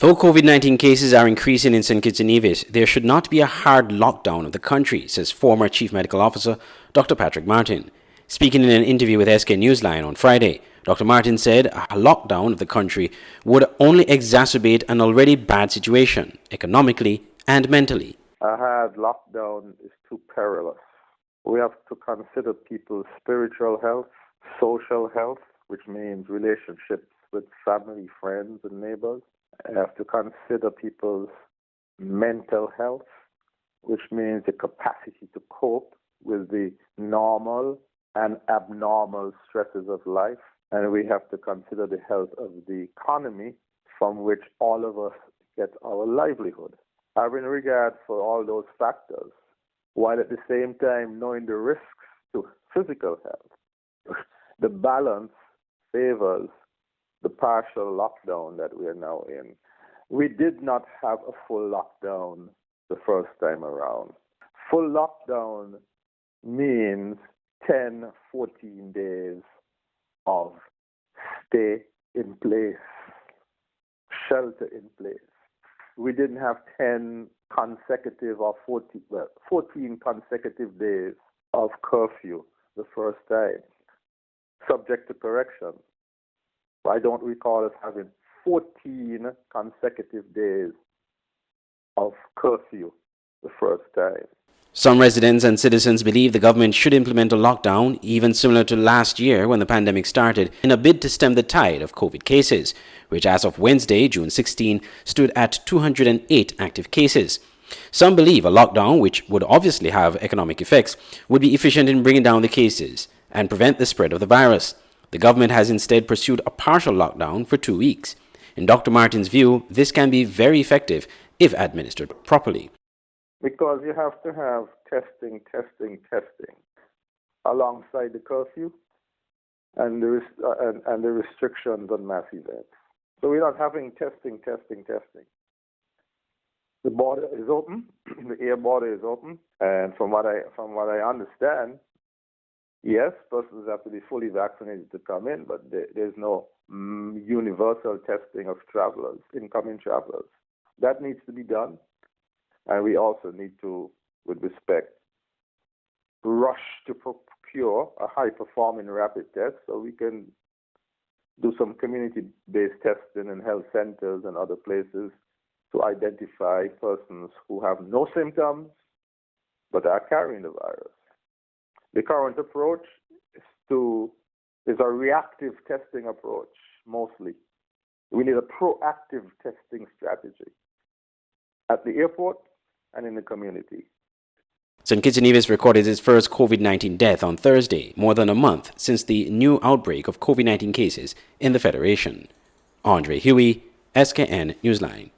Though COVID-19 cases are increasing in St. Kitts and Nevis, there should not be a hard lockdown of the country, says former Chief Medical Officer Dr. Patrick Martin. Speaking in an interview with SK Newsline on Friday, Dr. Martin said a lockdown of the country would only exacerbate an already bad situation, economically and mentally. A hard lockdown is too perilous. We have to consider people's spiritual health, social health, which means relationships with family, friends, and neighbors. I have to consider people's mental health, which means the capacity to cope with the normal and abnormal stresses of life. And we have to consider the health of the economy from which all of us get our livelihood. Having regard for all those factors, while at the same time knowing the risks to physical health, the balance favors the partial lockdown that we are now in. We did not have a full lockdown the first time around. Full lockdown means 10, 14 days of stay in place, shelter in place. We didn't have 10 consecutive or 14 consecutive days of curfew the first time, subject to correction. I don't recall us having 14 consecutive days of curfew the first time. Some residents and citizens believe the government should implement a lockdown, even similar to last year when the pandemic started, in a bid to stem the tide of COVID cases, which as of Wednesday, June 16, stood at 208 active cases. Some believe a lockdown, which would obviously have economic effects, would be efficient in bringing down the cases and prevent the spread of the virus. The government has instead pursued a partial lockdown for 2 weeks. In Dr. Martin's view, this can be very effective if administered properly. Because you have to have testing alongside the curfew and the restrictions on mass events. So we're not having testing. The border is open, the air border is open, and from what I understand, yes, persons have to be fully vaccinated to come in, but there's no universal testing of travelers, incoming travelers. That needs to be done. And we also need to, with respect, rush to procure a high-performing rapid test so we can do some community-based testing in health centers and other places to identify persons who have no symptoms but are carrying the virus. The current approach is a reactive testing approach, mostly. We need a proactive testing strategy at the airport and in the community. St. Kitts and Nevis recorded its first COVID-19 death on Thursday, more than a month since the new outbreak of COVID-19 cases in the Federation. Andre Huey, SKN Newsline.